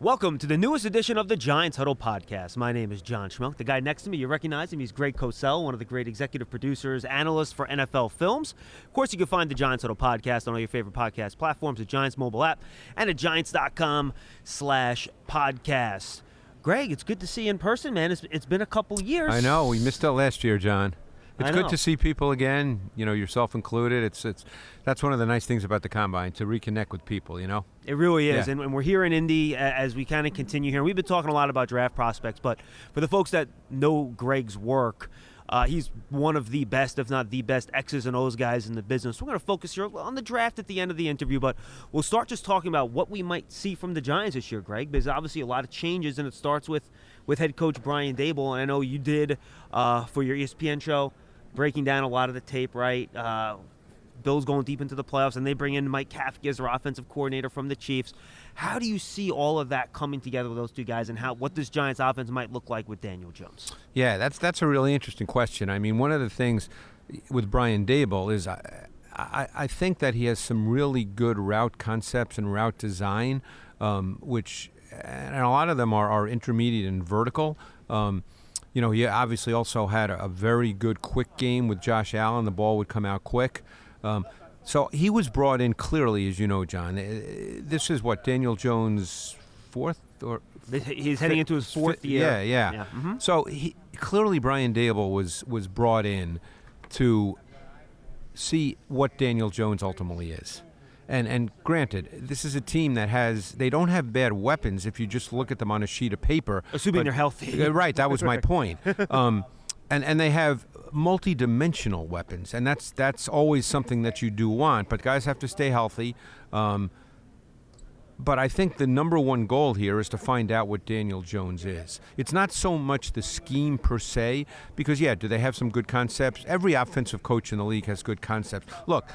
Welcome to the newest edition of the Giants Huddle podcast. My name is John Schmuck. The guy next to me, you recognize him. He's Greg Cossel, one of the great executive producers, analysts for NFL Films. Of course, you can find the Giants Huddle podcast on all your favorite podcast platforms, the Giants mobile app, and at giants.com/podcast. Greg, it's good to see you in person, man. It's been a couple years. I know. We missed out last year, John. It's good to see people again, yourself included. That's one of the nice things about the Combine, to reconnect with people, It really is, Yeah. and we're here in Indy as we kind of continue here. We've been talking a lot about draft prospects, but for the folks that know Greg's work, he's one of the best, if not the best, X's and O's guys in the business. We're going to focus here on the draft at the end of the interview, but we'll start just talking about what we might see from the Giants this year, Greg. There's obviously a lot of changes, and it starts with head coach Brian Daboll, and I know you did for your ESPN show, breaking down a lot of the tape, right? Bills going deep into the playoffs, and they bring in Mike Kafka as their offensive coordinator from the Chiefs. How do you see all of that coming together with those two guys, and what this Giants offense might look like with Daniel Jones? Yeah, that's a really interesting question. I mean, one of the things with Brian Daboll is I think that he has some really good route concepts and route design, which and a lot of them are intermediate and vertical. He obviously also had a very good quick game with Josh Allen. The ball would come out quick. So he was brought in clearly, as you know, John. This is Daniel Jones' fourth or he's heading into his fourth year. Yeah. Mm-hmm. So clearly Brian Daboll was brought in to see what Daniel Jones ultimately is. And granted, this is a team they don't have bad weapons if you just look at them on a sheet of paper. Assuming they're healthy. Right, that was my point. And they have multi-dimensional weapons, and that's always something that you do want, but guys have to stay healthy. But I think the number one goal here is to find out what Daniel Jones is. It's not so much the scheme per se, because, do they have some good concepts? Every offensive coach in the league has good concepts. Look,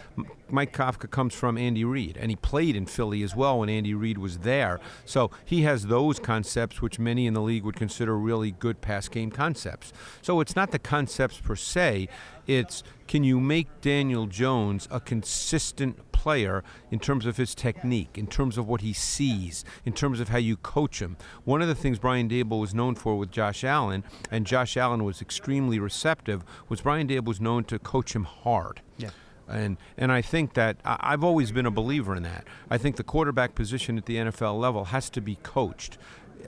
Mike Kafka comes from Andy Reid, and he played in Philly as well when Andy Reid was there. So he has those concepts, which many in the league would consider really good pass game concepts. So it's not the concepts per se. It's, can you make Daniel Jones a consistent player in terms of his technique, in terms of what he sees, in terms of how you coach him. One of the things Brian Daboll was known for with Josh Allen, and Josh Allen was extremely receptive, was Brian Daboll was known to coach him hard. Yeah. And I think that I've always been a believer in that. I think the quarterback position at the NFL level has to be coached.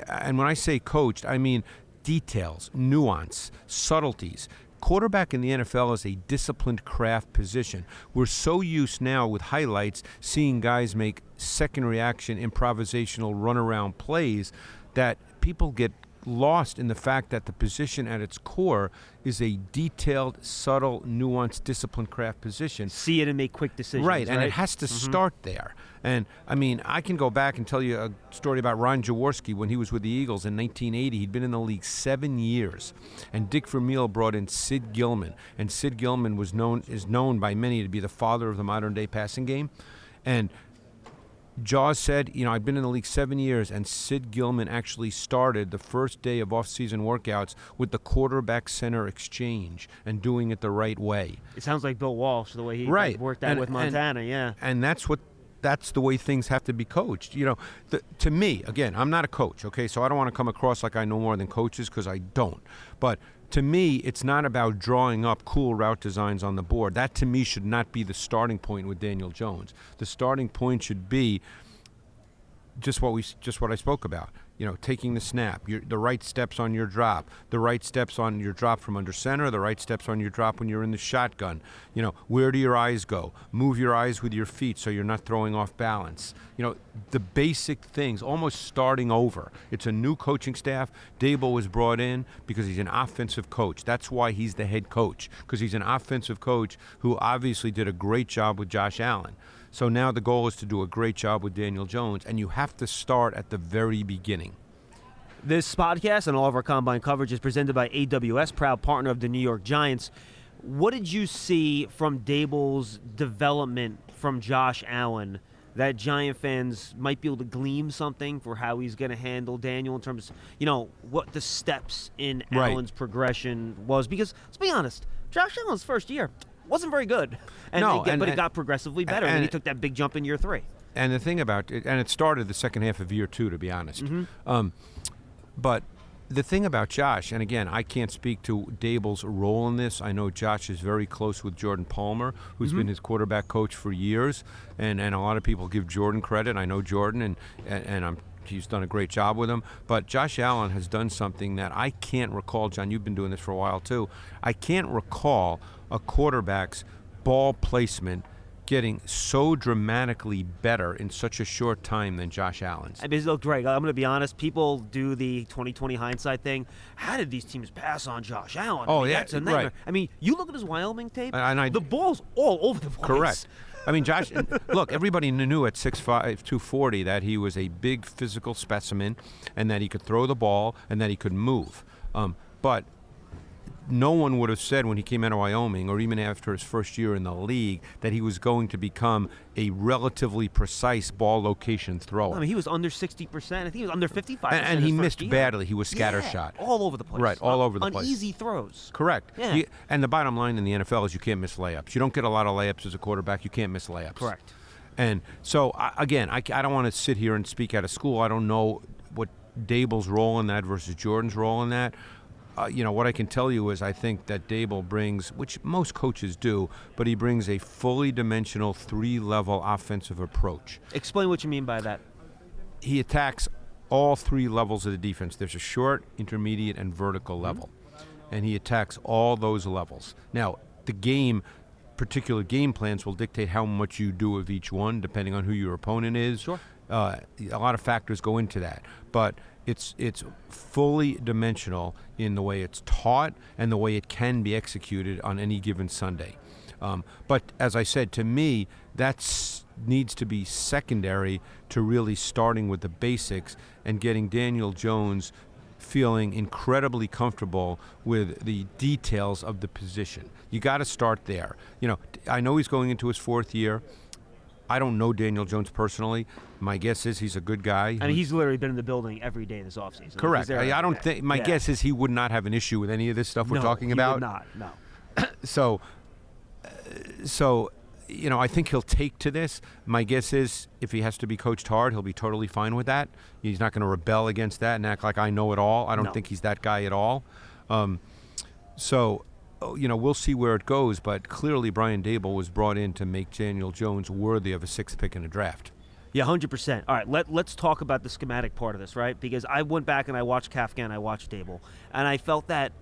And when I say coached, I mean details, nuance, subtleties. Quarterback in the NFL is a disciplined craft position. We're so used now with highlights, seeing guys make second reaction, improvisational runaround plays, that people get lost in the fact that the position at its core is a detailed, subtle, nuanced, disciplined craft position. See it and make quick decisions. Right, and it has to start there. And, I mean, I can go back and tell you a story about Ron Jaworski when he was with the Eagles in 1980. He'd been in the league 7 years. And Dick Vermeil brought in Sid Gillman. And Sid Gillman is known by many to be the father of the modern-day passing game. And Jaws said, I've been in the league 7 years, and Sid Gillman actually started the first day of off-season workouts with the quarterback-center exchange and doing it the right way. It sounds like Bill Walsh, the way he worked out with Montana, yeah. And that's the way things have to be coached. To me, again, I'm not a coach, okay? So I don't want to come across like I know more than coaches, because I don't. But to me, it's not about drawing up cool route designs on the board. That, to me, should not be the starting point with Daniel Jones. The starting point should be just what I spoke about. Taking the snap, the right steps on your drop, the right steps on your drop from under center, the right steps on your drop when you're in the shotgun. Where do your eyes go? Move your eyes with your feet so you're not throwing off balance. The basic things, almost starting over. It's a new coaching staff. Daboll was brought in because he's an offensive coach. That's why he's the head coach, because he's an offensive coach who obviously did a great job with Josh Allen. So now the goal is to do a great job with Daniel Jones, and you have to start at the very beginning. This podcast and all of our Combine coverage is presented by AWS, proud partner of the New York Giants. What did you see from Daboll's development from Josh Allen that Giant fans might be able to glean something for how he's going to handle Daniel in terms of, what the steps in Allen's progression was? Because, let's be honest, Josh Allen's first year wasn't very good. But it got progressively better, and he took that big jump in year 3. And the thing about it, and it started the second half of year 2, to be honest. But the thing about Josh, and again, I can't speak to Dable's role in this. I know Josh is very close with Jordan Palmer, who's been his quarterback coach for years, and a lot of people give Jordan credit. I know Jordan, and he's done a great job with him. But Josh Allen has done something that I can't recall. John, you've been doing this for a while too. I can't recall a quarterback's ball placement getting so dramatically better in such a short time than Josh Allen's. I mean, look, Greg, I'm going to be honest. People do the 20/20 hindsight thing. How did these teams pass on Josh Allen? Oh, I mean, yeah, that's a nightmare. right. I mean, you look at his Wyoming tape, And the ball's all over the place. Correct. I mean, Josh, look, everybody knew at 6'5", 240 that he was a big physical specimen and that he could throw the ball and that he could move. But no one would have said when he came out of Wyoming, or even after his first year in the league, that he was going to become a relatively precise ball location thrower. I mean, he was under 60%. I think he was under 55%. And he his first missed year. badly. He was scattershot. All over the place. Right, all over the on place. easy throws. Correct. Yeah. And the bottom line in the NFL is you can't miss layups. You don't get a lot of layups as a quarterback. You can't miss layups. Correct. And so, again, I don't want to sit here and speak out of school. I don't know what Dable's role in that versus Jordan's role in that. What I can tell you is I think that Dable brings, which most coaches do, but he brings a fully dimensional 3-level offensive approach. Explain what you mean by that. He attacks all 3 levels of the defense. There's a short, intermediate, and vertical level. And he attacks all those levels. Now, particular game plans will dictate how much you do of each one, depending on who your opponent is. Sure. A lot of factors go into that. But it's fully dimensional in the way it's taught and the way it can be executed on any given Sunday. But as I said, to me, that needs to be secondary to really starting with the basics and getting Daniel Jones feeling incredibly comfortable with the details of the position. You got to start there. I know he's going into his 4th year. I don't know Daniel Jones personally. My guess is he's a good guy. I mean, he's literally been in the building every day this offseason. Correct. I don't think. My guess is he would not have an issue with any of this stuff we're talking about. No, he would not. So, I think he'll take to this. My guess is if he has to be coached hard, he'll be totally fine with that. He's not going to rebel against that and act like I know it all. I don't think he's that guy at all. We'll see where it goes, but clearly Brian Dable was brought in to make Daniel Jones worthy of a 6th pick in a draft. Yeah, 100%. All right, let's talk about the schematic part of this, right? Because I went back and I watched Kafka and I watched Dable, and I felt that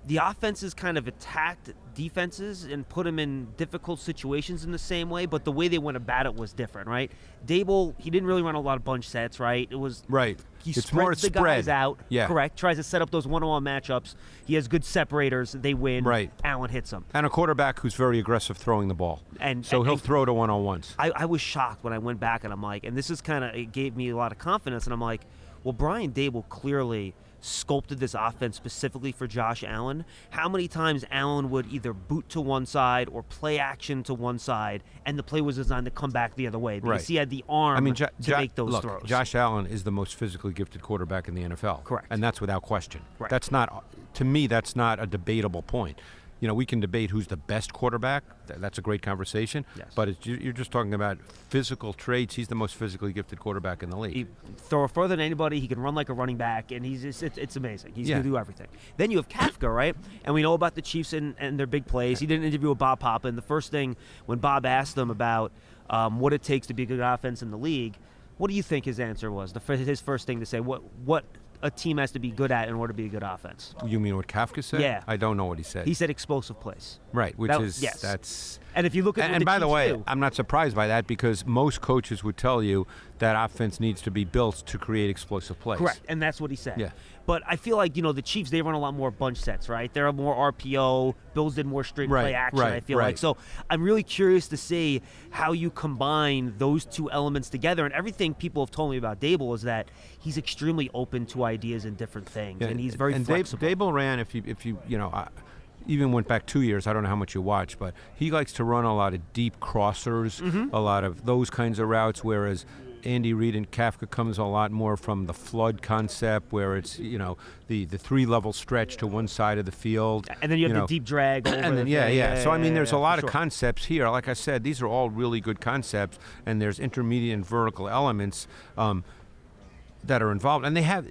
the offenses kind of attacked defenses and put them in difficult situations in the same way, but the way they went about it was different, right? Dable, he didn't really run a lot of bunch sets, right? It was right. He It's more spreads the spread. guys out, Yeah. correct? Tries to set up those one-on-one matchups. He has good separators. They win. Right. Allen hits them. And a quarterback who's very aggressive throwing the ball. So he'll throw to one-on-ones. I was shocked when I went back and I'm like, and this is it gave me a lot of confidence, and I'm like, well, Brian Dable clearly sculpted this offense specifically for Josh Allen. How many times Allen would either boot to one side or play action to one side, and the play was designed to come back the other way because he had the arm to make those throws. Josh Allen is the most physically gifted quarterback in the NFL. Correct. And that's without question. Right. That's not, to me, that's not a debatable point. We can debate who's the best quarterback. That's a great conversation. Yes. But you're just talking about physical traits. He's the most physically gifted quarterback in the league. He throw further than anybody. He can run like a running back, and it's amazing. He's going to do everything. Then you have Kafka, right? And we know about the Chiefs and their big plays. He did an interview with Bob Papa, and the first thing when Bob asked him about what it takes to be a good offense in the league, what do you think his answer was? His first thing to say, what a team has to be good at in order to be a good offense. You mean what Kafka said? Yeah. I don't know what he said. He said explosive plays. Right, Yes. that's... And if you look at And by the way, do, I'm not surprised by that because most coaches would tell you that offense needs to be built to create explosive plays. correct, and that's what he said. Yeah. But I feel like, the Chiefs, they run a lot more bunch sets, right? They're more RPO. Bills did more straight play action, I feel like. So I'm really curious to see how you combine those two elements together. And everything people have told me about Dable is that he's extremely open to ideas and different things, and he's very flexible. Dable ran, if you even went back 2 years, I don't know how much you watch, but he likes to run a lot of deep crossers, a lot of those kinds of routes, whereas Andy Reid and Kafka comes a lot more from the flood concept, where it's the 3-level stretch to one side of the field, and then you have the deep drag over and then the So I mean, there's a lot of sure. concepts here. Like I said, these are all really good concepts, and there's intermediate and vertical elements that are involved, and they have,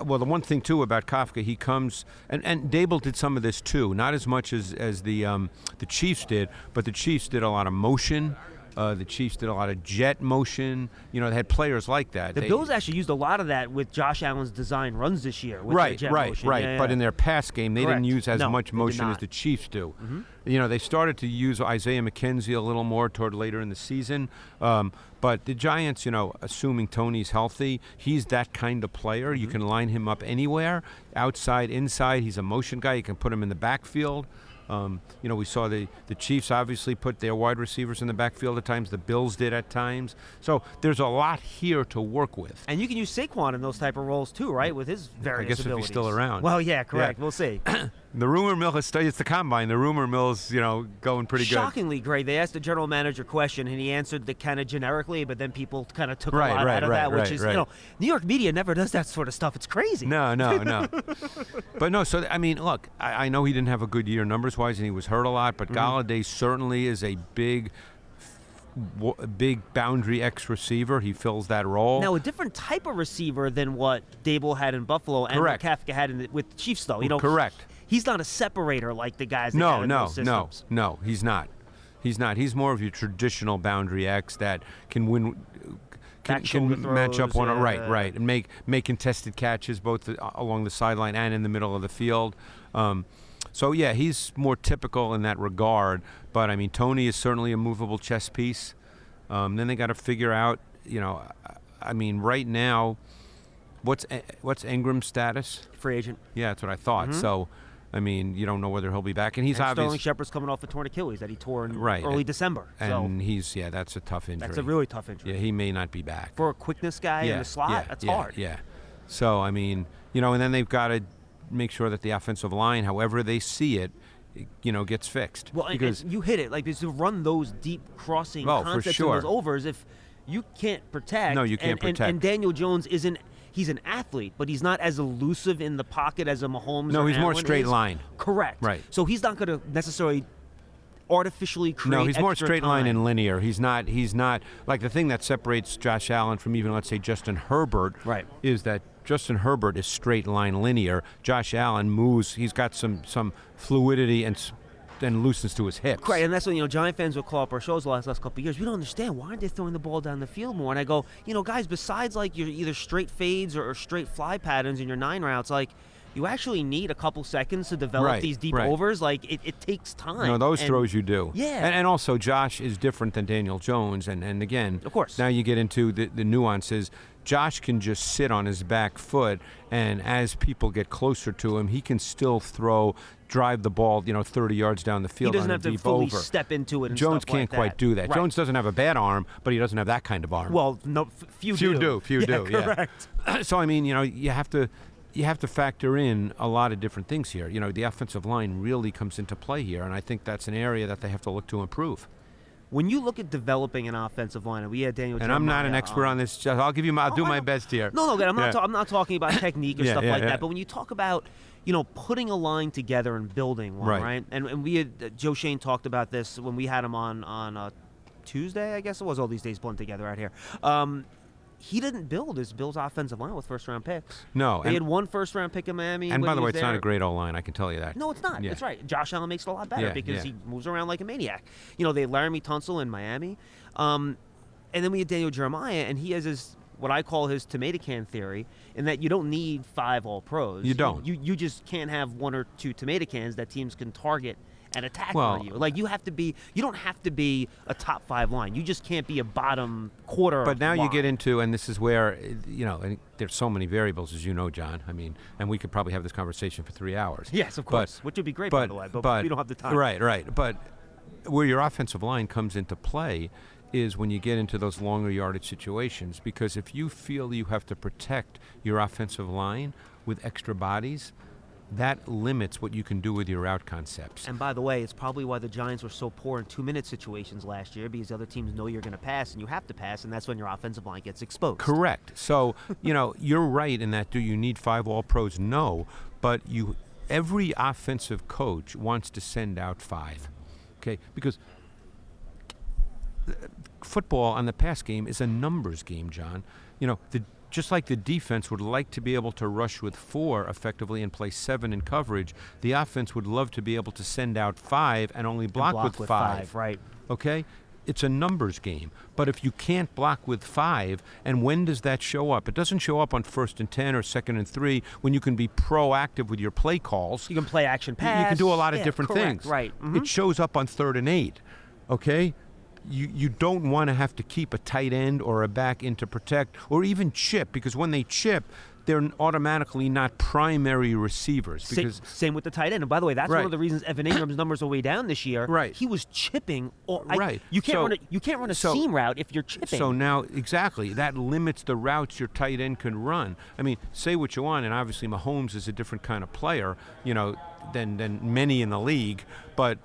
well, the one thing too about Kafka, he comes, and Dable did some of this too, not as much as the Chiefs did, but the Chiefs did a lot of motion. The Chiefs did a lot of jet motion. They had players like that. The Bills actually used a lot of that with Josh Allen's design runs this year. With Right. their jet motion. Yeah. But in their pass game, they didn't use as much motion as not. the Chiefs do. They started to use Isaiah McKenzie a little more toward later in the season. But the Giants, assuming Tony's healthy, he's that kind of player. You can line him up anywhere, outside, inside. He's a motion guy. You can put him in the backfield. We saw the Chiefs obviously put their wide receivers in the backfield at times. The Bills did at times. So there's a lot here to work with. And you can use Saquon in those type of roles too, right? With his various I guess abilities. if he's still around. Well, yeah, correct. Yeah. We'll see. The rumor mill it's the combine. The rumor mill's going pretty good. Shockingly great. They asked the general manager question, and he answered the kind of generically, but then people kind of took a lot out of that, which is New York media never does that sort of stuff. It's crazy. No. But no. So I mean, look, I know he didn't have a good year numbers wise, and he was hurt a lot. But Galladay certainly is a big boundary X receiver. He fills that role. Now, a different type of receiver than what Dable had in Buffalo and what Kafka had with the Chiefs, though. Correct. He's not a separator like the guys that had in those systems. No, he's not. He's more of your traditional boundary X that can win, can match up one right, and make contested catches both along the sideline and in the middle of the field. So yeah, he's more typical in that regard. But I mean, Tony is certainly a movable chess piece. Then they got to figure out, I mean, right now, what's Ingram's status? Free agent. Yeah, that's what I thought. So, I mean, you don't know whether he'll be back, and Sterling Shepard's coming off a torn Achilles that he tore in early December. And that's a tough injury. That's a really tough injury. Yeah, he may not be back. For a quickness guy in the slot, that's hard. Yeah. So I mean, and then they've got to make sure that the offensive line, however they see it, gets fixed. Well, because and you hit it, because to run those deep crossing concepts for sure. and those overs, if you can't protect. No, you can't protect. And Daniel Jones isn't. He's an athlete, but he's not as elusive in the pocket as a Mahomes. No, or he's Allen more straight line. Correct. Right. So he's not going to necessarily artificially create. No, he's more straight line time. and linear. He's not like the thing that separates Josh Allen from even, let's say, Justin Herbert. Right. Is that Justin Herbert is straight line linear. Josh Allen moves. He's got some fluidity and loosens to his hips. Right, and that's when Giant fans would call up our shows the last couple of years. We don't understand, why aren't they throwing the ball down the field more? And I go, guys, besides like your either straight fades or straight fly patterns in your 9 routes, like you actually need a couple seconds to develop these deep overs. Like it takes time. No, those throws you do. Yeah, and also Josh is different than Daniel Jones, and again, of course, now you get into the nuances. Josh can just sit on his back foot, and as people get closer to him, he can still drive the ball, 30 yards down the field. He doesn't have to fully over. step into it. And Jones stuff can't like quite do that. Right. Jones doesn't have a bad arm, but he doesn't have that kind of arm. Well, no, few do. Few do. Correct. Yeah. So I mean, you have to factor in a lot of different things here. The offensive line really comes into play here, and I think that's an area that they have to look to improve. When you look at developing an offensive line, and we had Daniel. And I'm not an expert on this. I'll do my best here. No, I'm not talking about technique or stuff like that. But when you talk about, putting a line together and building one, right? And we had Joe Shane talked about this when we had him on Tuesday, I guess it was. All these days blend together out here. He didn't build his Bills offensive line with first-round picks. No. They had one first-round pick in Miami. And by the way, it's not a great O-line, I can tell you that. No, it's not. Yeah. That's right. Josh Allen makes it a lot better because he moves around like a maniac. They had Laramie Tunsil in Miami. And then we had Daniel Jeremiah, and he has his, what I call his tomato can theory, in that you don't need 5 All-Pros. You don't. You just can't have 1 or 2 tomato cans that teams can target and attack on you. Like you don't have to be a top 5 line. You just can't be a bottom quarter. But now line. you get into, and this is where, and there's so many variables, as you know, John. I mean, and we could probably have this conversation for 3 hours. Yes, of course. Which would be great, by the way, but we don't have the time. Right. But where your offensive line comes into play is when you get into those longer yardage situations, because if you feel you have to protect your offensive line with extra bodies, that limits what you can do with your out concepts. And by the way, it's probably why the Giants were so poor in 2-minute situations last year, because other teams know you're going to pass and you have to pass, and that's when your offensive line gets exposed. Correct. So, you're right in that, do you need 5 All-Pros? No, but every offensive coach wants to send out 5, okay? Because football on the pass game is a numbers game, John. Just like the defense would like to be able to rush with 4 effectively and play 7 in coverage, the offense would love to be able to send out 5 and only block with 5. Right. Okay? It's a numbers game. But if you can't block with 5, and when does that show up? It doesn't show up on 1st and 10 or 2nd and 3 when you can be proactive with your play calls. You can play action pass. You can do a lot of different correct, things. Right. Mm-hmm. It shows up on 3rd and 8. Okay? You don't want to have to keep a tight end or a back in to protect, or even chip, because when they chip, they're automatically not primary receivers. Because Same with the tight end. And by the way, that's one of the reasons Evan Ingram's numbers are way down this year. Right. He was chipping. Right. You can't run a seam route if you're chipping. So now, exactly, that limits the routes your tight end can run. I mean, say what you want, and obviously Mahomes is a different kind of player, than many in the league, but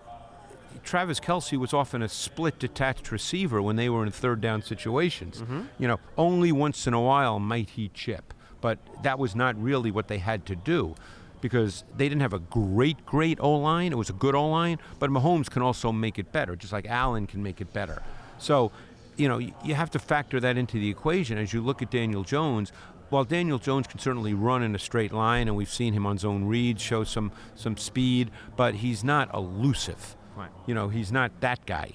Travis Kelce was often a split detached receiver when they were in 3rd down situations. Mm-hmm. Only once in a while might he chip, but that was not really what they had to do, because they didn't have a great O-line. It was a good O-line, but Mahomes can also make it better, just like Allen can make it better. So, you have to factor that into the equation as you look at Daniel Jones. While Daniel Jones can certainly run in a straight line, and we've seen him on zone reads show some speed, but he's not elusive. Right. He's not that guy.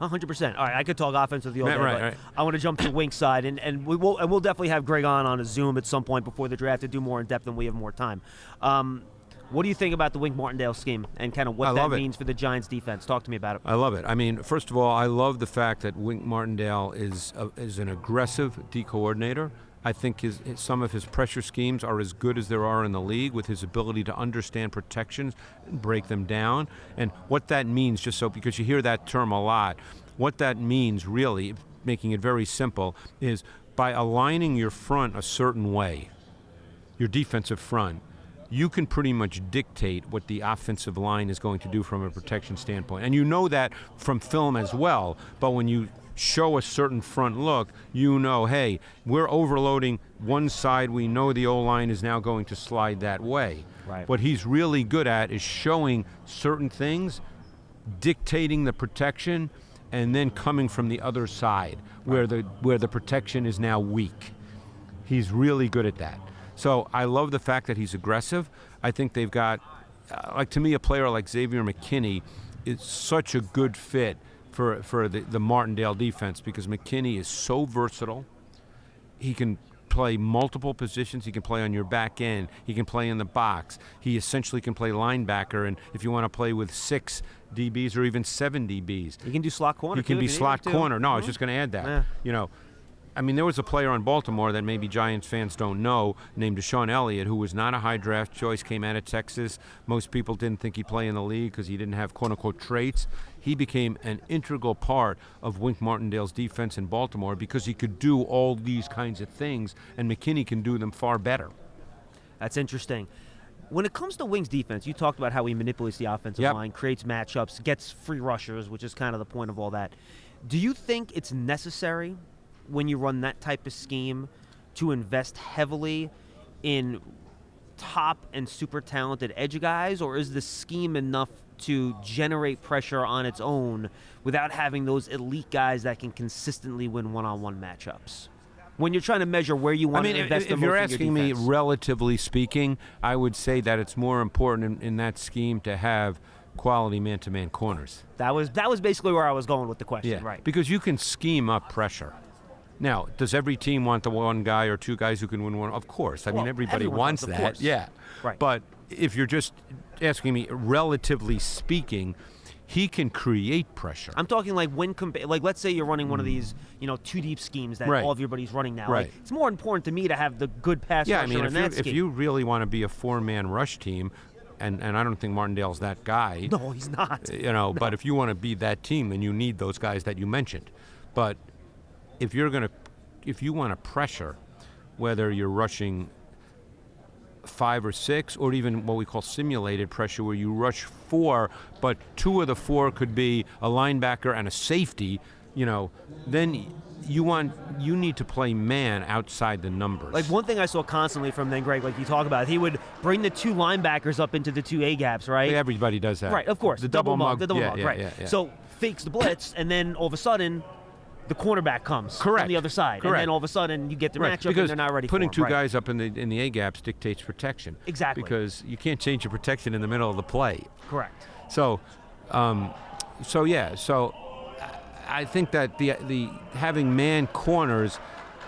100%. All right, I could talk offense with you all day, Right. I want to jump to the Wink side, and we'll definitely have Greg on a Zoom at some point before the draft to do more in depth when we have more time. What do you think about the Wink Martindale scheme and kind of what that means for the Giants defense? Talk to me about it. I love it. I mean, first of all, I love the fact that Wink Martindale is an aggressive D coordinator. I think some of his pressure schemes are as good as there are in the league, with his ability to understand protections and break them down. And what that means, because you hear that term a lot, what that means really, making it very simple, is by aligning your front a certain way, your defensive front, you can pretty much dictate what the offensive line is going to do from a protection standpoint. And you know that from film as well, but when you show a certain front look, hey, we're overloading one side. We know the O-line is now going to slide that way. Right. What he's really good at is showing certain things, dictating the protection, and then coming from the other side where the protection is now weak. He's really good at that. So I love the fact that he's aggressive. I think they've got, to me, a player like Xavier McKinney is such a good fit for the Martindale defense, because McKinney is so versatile. He can play multiple positions. He can play on your back end. He can play in the box. He essentially can play linebacker, and if you want to play with 6 DBs or even 7 DBs. He can do slot corner. He can be slot corner. No, I was just going to add that. Yeah. There was a player on Baltimore that maybe Giants fans don't know named Deshaun Elliott, who was not a high draft choice, came out of Texas. Most people didn't think he'd play in the league because he didn't have quote-unquote traits. He became an integral part of Wink Martindale's defense in Baltimore because he could do all these kinds of things, and McKinney can do them far better. That's interesting. When it comes to Wink's defense, you talked about how he manipulates the offensive line, creates matchups, gets free rushers, which is kind of the point of all that. Do you think it's necessary when you run that type of scheme to invest heavily in top and super talented edge guys, or is the scheme enough to generate pressure on its own without having those elite guys that can consistently win one-on-one matchups? When you're trying to measure where you want to invest the most in your defense. If you're asking me, relatively speaking, I would say that it's more important in that scheme to have quality man-to-man corners. That was basically where I was going with the question, right? Because you can scheme up pressure. Now, does every team want the one guy or 2 guys who can win one? Of course. I mean, everybody wants that. Course. Yeah. Right. But if you're just asking me, relatively speaking, he can create pressure. I'm talking like let's say you're running one of these, 2-deep schemes that all of your buddies running now. Right. Like, it's more important to me to have the good pass rusher in that scheme. If you really want to be a 4-man rush team, and I don't think Martindale's that guy. No, he's not. But if you want to be that team, then you need those guys that you mentioned. But if you want to pressure, whether you're rushing 5 or 6, or even what we call simulated pressure, where you rush 4, but 2 of the 4 could be a linebacker and a safety, then you need to play man outside the numbers. Like one thing I saw constantly from then, Greg, like you talk about, he would bring the 2 linebackers up into the 2 A gaps, right? Everybody does that. Right, of course. The double mug. The double mug, yeah, right. Yeah. So fakes the blitz, and then all of a sudden, the cornerback comes Correct. on the other side. Correct. And then all of a sudden, you get the Right, matchup, because and they're not ready putting for 2 it. guys up in the A gaps dictates protection. Exactly. Because you can't change your protection in the middle of the play. Correct. So, So I think that the having man corners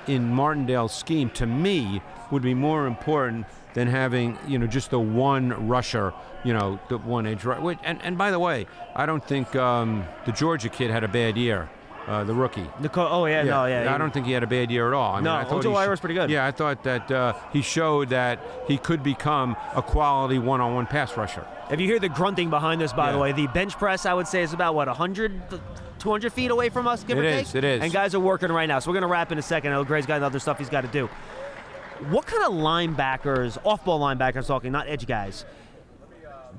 in Martindale's scheme, to me, would be more important than having just the one rusher, the one edge rusher. And by the way, I don't think the Georgia kid had a bad year. The rookie. I don't think he had a bad year at all. I thought Ojo was pretty good. Yeah, I thought that he showed that he could become a quality one-on-one pass rusher. If you hear the grunting behind us, by the way, the bench press, I would say, is about, 100, 200 feet away from us, give or take? It is. And guys are working right now, so we're going to wrap in a second. I know Gray's got other stuff he's got to do. What kind of linebackers, off-ball linebackers talking, not edge guys,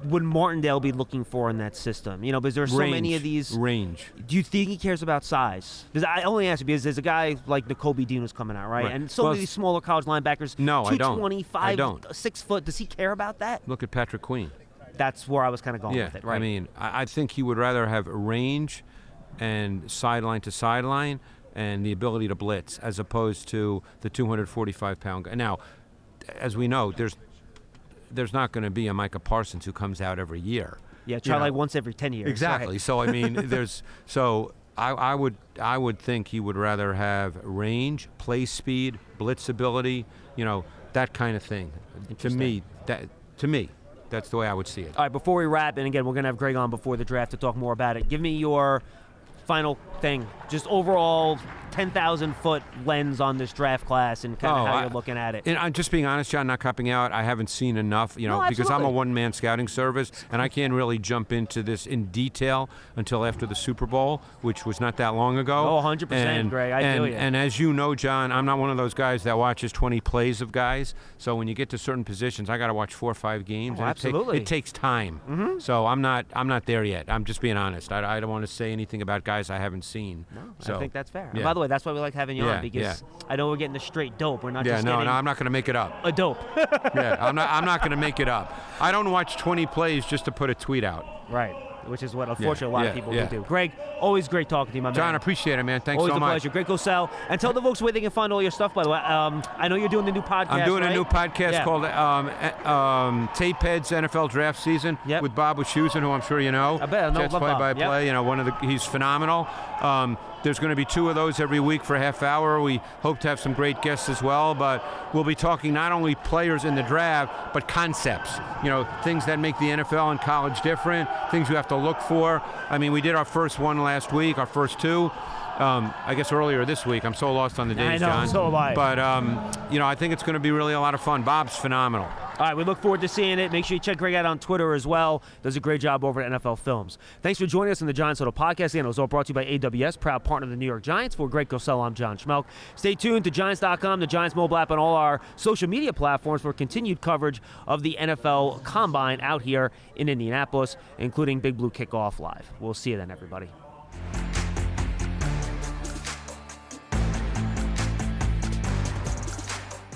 would Martindale be looking for in that system? Because there's so many of these. Range. Do you think he cares about size? Because I only ask you because there's a guy like N'Kobe Dean who's coming out, right? And many of these smaller college linebackers. No, I don't. 225, I don't. 6 foot. Does he care about that? Look at Patrick Queen. That's where I was kind of going with it, right? I mean, I think he would rather have range and sideline to sideline and the ability to blitz as opposed to the 245-pound guy. Now, as we know, there's not going to be a Micah Parsons who comes out every year. Yeah, try like once every 10 years. Exactly. Right. So I mean, I would think he would rather have range, play speed, blitz ability, that kind of thing. To me, that's the way I would see it. All right, before we wrap, and again, we're going to have Greg on before the draft to talk more about it. Give me your final thing, just overall 10,000-foot lens on this draft class and kind of how you're looking at it. And I'm just being honest, John, not copping out. I haven't seen enough, because I'm a one-man scouting service, and I can't really jump into this in detail until after the Super Bowl, which was not that long ago. Oh, 100%, Greg. I feel you. And as you know, John, I'm not one of those guys that watches 20 plays of guys. So when you get to certain positions, I got to watch 4 or 5 games. Oh, absolutely. It takes time. Mm-hmm. So I'm not there yet. I'm just being honest. I don't want to say anything about guys I haven't seen. No, I think that's fair. Yeah. And by the way, that's why we like having you on, because I know we're getting the straight dope. We're not just getting I'm not going to make it up. A dope. I'm not going to make it up. I don't watch 20 plays just to put a tweet out. Right. Which is what, unfortunately, a lot of people will do. Greg, always great talking to you, my man. John, I appreciate it, man. Thanks always so much. Always a pleasure. Greg Cossel. And tell the folks where they can find all your stuff, by the way. I know you're doing the new podcast, I'm doing a new podcast called Tape Heads NFL Draft Season with Bob Wischusen, who I'm sure you know. I bet. Jets play-by-play. He's phenomenal. There's going to be 2 of those every week for a half hour. We hope to have some great guests as well, but we'll be talking not only players in the draft, but concepts. Things that make the NFL and college different, things you have to look for. I mean, we did our first one last week, our first 2. I guess earlier this week. I'm so lost on the days, I know, John. so am I. But, I think it's going to be really a lot of fun. Bob's phenomenal. All right, we look forward to seeing it. Make sure you check Greg out on Twitter as well. Does a great job over at NFL Films. Thanks for joining us on the Giants Huddle Podcast. Again, it was all brought to you by AWS, proud partner of the New York Giants. For Greg Cossel, I'm John Schmelk. Stay tuned to Giants.com, the Giants mobile app, and all our social media platforms for continued coverage of the NFL Combine out here in Indianapolis, including Big Blue Kickoff Live. We'll see you then, everybody.